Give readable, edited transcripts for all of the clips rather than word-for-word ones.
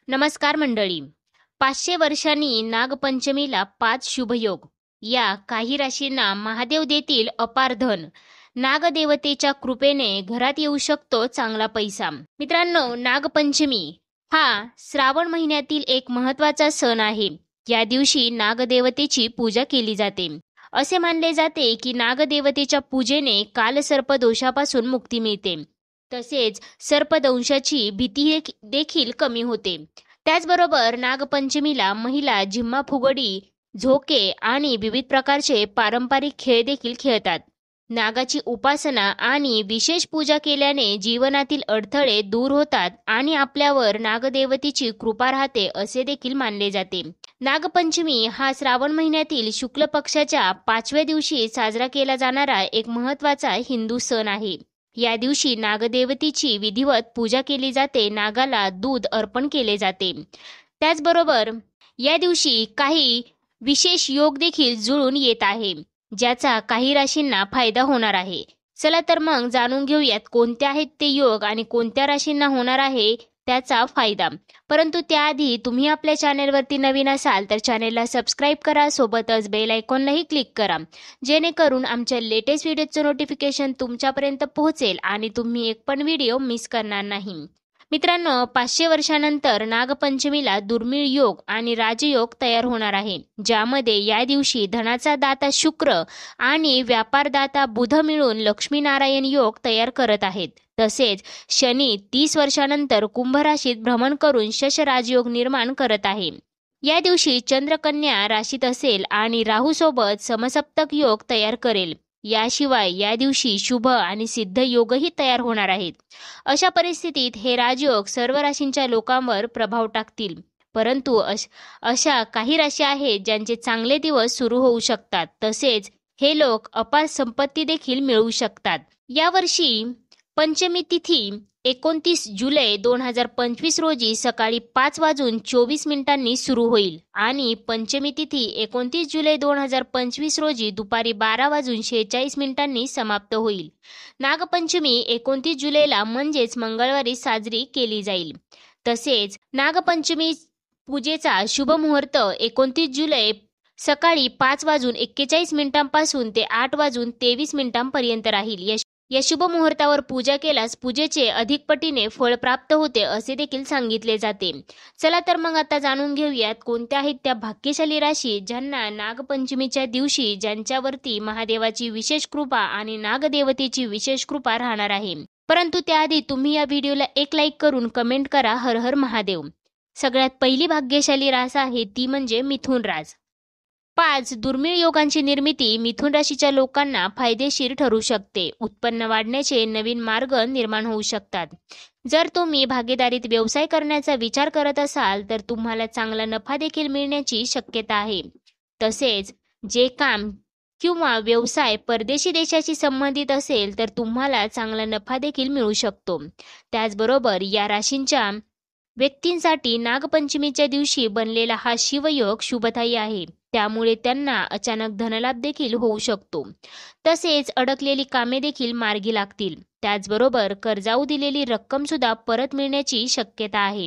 नमस्कार मंडळी. 500 वर्षांनी नागपंचमीला 5 शुभयोग. या काही राशींना महादेव देतील अपार धन. नागदेवतेच्या कृपेने घरात येऊ शकतो चांगला पैसा. मित्रांनो, नागपंचमी हा श्रावण महिन्यातील एक महत्त्वाचा सण आहे. या दिवशी नागदेवतेची पूजा केली जाते. असे मानले जाते की नागदेवतेच्या पूजेने कालसर्प दोषापासून मुक्ती मिळते. तसेच सर्पदंशाची भीती देखील कमी होते. त्याचबरोबर नागपंचमीला महिला झिम्मा फुगडी, झोके आणि विविध प्रकारचे पारंपरिक खेळ देखील खेळतात. नागाची उपासना आणि विशेष पूजा केल्याने जीवनातील अडथळे दूर होतात आणि आपल्यावर नागदेवतेची कृपा राहते असे देखील मानले जाते. नागपंचमी हा श्रावण महिन्यातील शुक्ल पक्षाच्या 5व्या दिवशी साजरा केला जाणारा एक महत्त्वाचा हिंदू सण आहे. या दिवशी नागदेवतेची विधिवत पूजा केली जाते. नागाला दूध अर्पण केले जाते. त्याचबरोबर या दिवशी काही विशेष योग देखील जुळून येत आहे, ज्याचा काही राशींना फायदा होणार आहे. चला तर मग जाणून घेऊयात कोणते आहेत ते योग आणि कोणत्या राशींना होणार आहे त्याचा फायदा. परंतु त्याआधी तुम्ही आपल्या चॅनेलवरती नवीन असाल तर चॅनेलला सबस्क्राईब करा, सोबतच बेल आयकॉनलाही क्लिक करा, जेणेकरून आमच्या लेटेस्ट व्हिडिओचं नोटिफिकेशन तुमच्यापर्यंत पोहोचेल आणि तुम्ही एक पण व्हिडिओ मिस करणार नाही. मित्रांनो, 500 वर्षानंतर नागपंचमीला दुर्मिळ योग आणि राजयोग तयार होणार आहे, ज्यामध्ये या दिवशी धनाचा दाता शुक्र आणि व्यापारदाता बुध मिळून लक्ष्मीनारायण योग तयार करत आहेत. तसेच शनी 30 वर्षानंतर कुंभ राशीत भ्रमण करून शश राजयोग निर्माण करत आहे. या दिवशी चंद्र कन्या राशीत असेल आणि राहू सोबत समसप्तक योग तयार करेल. याशिवाय या दिवशी शुभ आणि सिद्ध योगही तयार होणार आहेत. अशा परिस्थितीत हे राजयोग सर्व राशींच्या लोकांवर प्रभाव टाकतील. परंतु अशा काही राशी आहेत ज्यांचे चांगले दिवस सुरू होऊ शकतात. तसेच हे लोक अपार संपत्ती देखील मिळवू शकतात. यावर्षी पंचमी तिथी 29 जुलै 2025 रोजी सकाळी 5:24 सुरू होईल आणि पंचमी तिथी 29 जुलै 2025 रोजी दुपारी 12:46 समाप्त होईल. नागपंचमी 29 जुलैला म्हणजेच मंगळवारी साजरी केली जाईल. तसेच नागपंचमी पूजेचा शुभ मुहूर्त 29 जुलै सकाळी 5:41 पासून ते 8:23 पर्यंत राहील. या शुभ मुहूर्तावर पूजा केल्यास पूजेचे अधिक पटीने फळ प्राप्त होते असे देखील सांगितले जाते. चला तर मग आता जाणून घेऊयात कोणत्या आहेत त्या भाग्यशाली राशी ज्यांना नागपंचमीच्या दिवशी ज्यांच्यावरती महादेवाची विशेष कृपा आणि नागदेवतेची विशेष कृपा राहणार आहे. परंतु त्याआधी तुम्ही या व्हिडिओला एक लाईक करून कमेंट करा हर हर महादेव. सगळ्यात पहिली भाग्यशाली रास आहे ती म्हणजे मिथुन रास. 5 दुर्मिळ योगांची निर्मिती मिथुन राशीच्या लोकांना फायदेशीर ठरू शकते. उत्पन्न वाढण्याचे नवीन मार्ग निर्माण होऊ शकतात. जर तुम्ही भागीदारीत व्यवसाय करण्याचा विचार करत असाल तर तुम्हाला चांगला नफा देखील मिळण्याची शक्यता आहे. तसेच जे काम किंवा व्यवसाय परदेशी देशाशी संबंधित असेल तर तुम्हाला चांगला नफा देखील मिळू शकतो. त्याचबरोबर या राशींच्या व्यक्तींसाठी नागपंचमीच्या दिवशी बनलेला हा शिवयोग शुभदायी आहे. त्यामुळे त्यांना अचानक धनलाभ देखील होऊ शकतो. तसेच अडकलेली कामे देखील मार्गी लागतील. त्याचबरोबर कर्जाऊ दिलेली रक्कम सुद्धा परत मिळण्याची शक्यता आहे.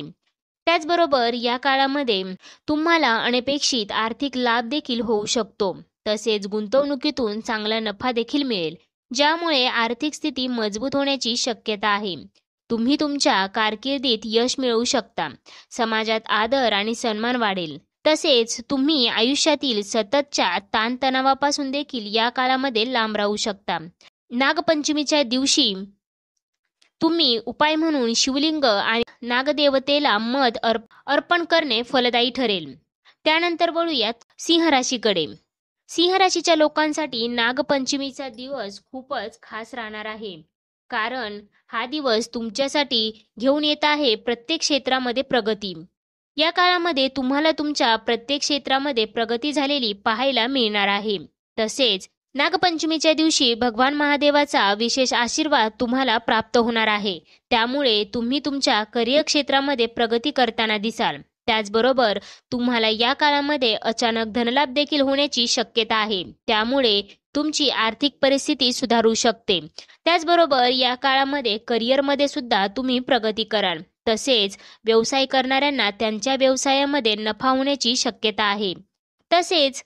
त्याचबरोबर या काळामध्ये तुम्हाला अनपेक्षित आर्थिक लाभ देखील होऊ शकतो. तसेच गुंतवणुकीतून चांगला नफा देखील मिळेल, ज्यामुळे आर्थिक स्थिती मजबूत होण्याची शक्यता आहे. तुम्ही तुमच्या कारकिर्दीत यश मिळवू शकता. समाजात आदर आणि सन्मान वाढेल. तसेच तुम्ही आयुष्यातील सततच्या ताणतणावापासून देखील या काळामध्ये लांब राहू शकता. नागपंचमीच्या दिवशी तुम्ही उपाय म्हणून शिवलिंग आणि नागदेवतेला मध अर्पण करणे फलदायी ठरेल. त्यानंतर वळूयात सिंह राशीकडे. सिंह राशीच्या लोकांसाठी नागपंचमीचा दिवस खूपच खास राहणार आहे, कारण हा दिवस तुमच्यासाठी घेऊन येत आहे प्रत्येक क्षेत्रामध्ये प्रगती. या काळामध्ये तुम्हाला तुमच्या प्रत्येक क्षेत्रामध्ये प्रगती झालेली पाहायला मिळणार आहे. तसेच नागपंचमीच्या दिवशी भगवान महादेवाचा विशेष आशीर्वाद तुम्हाला प्राप्त होणार आहे. त्यामुळे तुम्ही तुमच्या करिअर क्षेत्रामध्ये प्रगती करताना दिसाल. त्याचबरोबर तुम्हाला या काळामध्ये अचानक धनलाभ देखील होण्याची शक्यता आहे. त्यामुळे तुमची आर्थिक परिस्थिती सुधारू शकते. त्याचबरोबर या काळामध्ये करिअरमध्ये सुद्धा तुम्ही प्रगती कराल. तसेच व्यवसाय करणाऱ्यांना त्यांच्या व्यवसायामध्ये नफा होण्याची शक्यता आहे. तसेच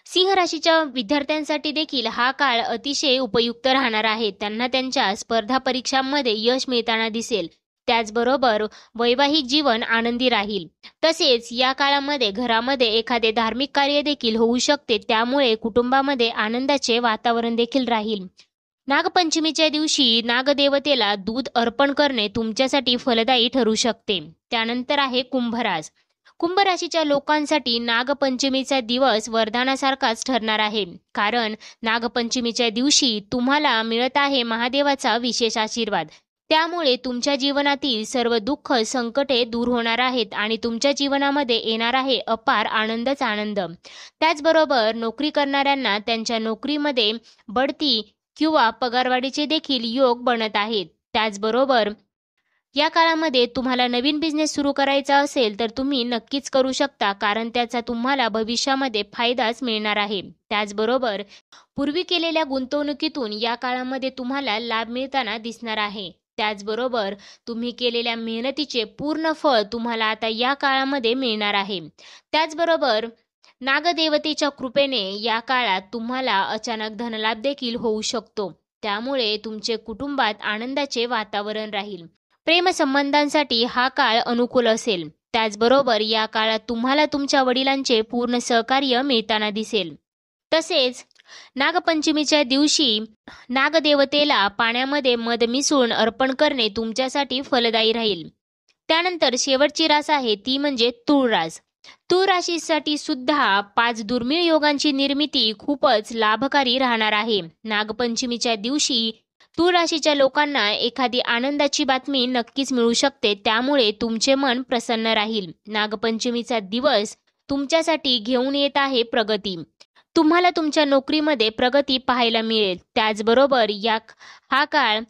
सिंह राशीच्या विद्यार्थ्यांसाठी देखील हा काळ अतिशय उपयुक्त राहणार आहे. त्यांना त्यांच्या स्पर्धा परीक्षांमध्ये यश मिळताना दिसेल. त्याचबरोबर वैवाहिक जीवन आनंदी राहील. तसेच या काळामध्ये घरामध्ये एखादे धार्मिक कार्य देखील होऊ शकते. त्यामुळे कुटुंबामध्ये आनंदाचे वातावरण देखील राहील. नागपंचमीच्या दिवशी नागदेवतेला दूध अर्पण करणे तुमच्यासाठी फलदायी ठरू शकते. त्यानंतर आहे कुंभरास. कुंभ राशीच्या लोकांसाठी नागपंचमीचा दिवस वरदानासारखाच ठरणार आहे. कारण नागपंचमीच्या दिवशी तुम्हाला मिळत आहे महादेवाचा विशेष आशीर्वाद. त्यामुळे तुमच्या जीवनातील सर्व दुःख संकटे दूर होणार आहेत आणि तुमच्या जीवनामध्ये येणार आहे अपार आनंदच आनंद. त्याचबरोबर नोकरी करणाऱ्यांना त्यांच्या नोकरीमध्ये बढती किंवा पगारवाढीचे देखील योग बनत आहेत. त्याचबरोबर या काळामध्ये तुम्हाला नवीन बिझनेस सुरू करायचा असेल तर तुम्ही नक्कीच करू शकता, कारण त्याचा तुम्हाला भविष्यामध्ये फायदाच मिळणार आहे. त्याचबरोबर पूर्वी केलेल्या गुंतवणुकीतून या काळामध्ये तुम्हाला लाभ मिळताना दिसणार आहे. त्याचबरोबर तुम्ही केलेल्या मेहनतीचे पूर्ण फळ तुम्हाला आता या काळामध्ये मिळणार आहे. त्याचबरोबर नागदेवतेच्या कृपेने या काळात तुम्हाला अचानक धनलाभ देखील होऊ शकतो. त्यामुळे तुमचे कुटुंबात आनंदाचे वातावरण राहील. प्रेमसंबंधांसाठी हा काळ अनुकूल असेल. त्याचबरोबर या काळात तुम्हाला तुमच्या वडिलांचे पूर्ण सहकार्य मिळताना दिसेल. तसेच नागपंचमीच्या दिवशी नागदेवतेला पाण्यामध्ये मध मिसळून अर्पण करणे तुमच्यासाठी फलदायी राहील. त्यानंतर शेवटची रास आहे ती म्हणजे तूळ रास. तूळ राशीसाठी सुद्धा 5 दुर्मिळ योगांची निर्मिती खूपच लाभकारी राहणार आहे. नागपंचमीच्या दिवशी तूळ राशीच्या लोकांना एखादी आनंदाची बातमी नक्कीच मिळू शकते. त्यामुळे तुमचे मन प्रसन्न राहील. नागपंचमीचा दिवस तुमच्यासाठी घेऊन येत आहे प्रगती. तुम्हाला तुमच्या नोकरीमध्ये प्रगती पाहायला मिळेल. त्याचबरोबर हा काळ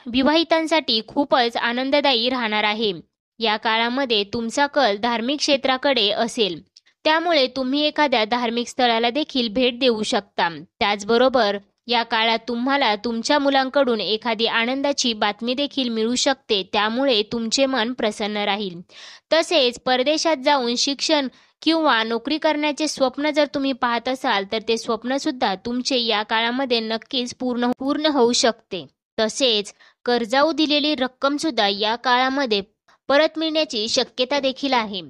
विवाहितांसाठी खूपच आनंददायी राहणार आहे. या काळामध्ये तुमचा कल धार्मिक क्षेत्राकडे असेल. त्यामुळे तुम्ही एखाद्या धार्मिक स्थळाला देखील भेट देऊ शकता. त्याचबरोबर या काळात तुम्हाला तुमच्या मुलांकडून एखादी आनंदाची बातमी देखील मिळू शकते. त्यामुळे तुमचे मन प्रसन्न राहील. तसेच परदेशात जाऊन शिक्षण किंवा नोकरी करण्याचे स्वप्न जर तुम्ही पाहत असाल तर ते स्वप्न सुद्धा तुमचे या काळामध्ये नक्कीच पूर्ण होऊ शकते. तसेच कर्जाऊ दिलेली रक्कम सुद्धा या काळामध्ये परत मिळण्याची शक्यता देखील आहे.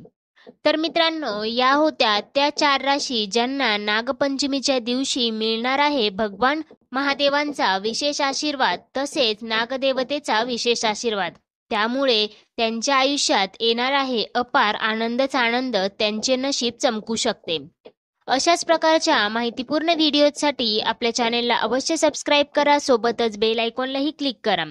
तर मित्रांनो, या होत्या त्या 4 राशी ज्यांना नागपंचमीच्या दिवशी मिळणार आहे भगवान महादेवांचा विशेष आशीर्वाद, तसेच नागदेवतेचा विशेष आशीर्वाद. त्यामुळे त्यांच्या आयुष्यात येणार आहे अपार आनंदच आनंद. त्यांचे नशीब चमकू शकते. अशाच प्रकारच्या माहितीपूर्ण व्हिडिओसाठी आपल्या चॅनेलला अवश्य सबस्क्राईब करा. सोबतच बेल आयकॉनलाही क्लिक करा.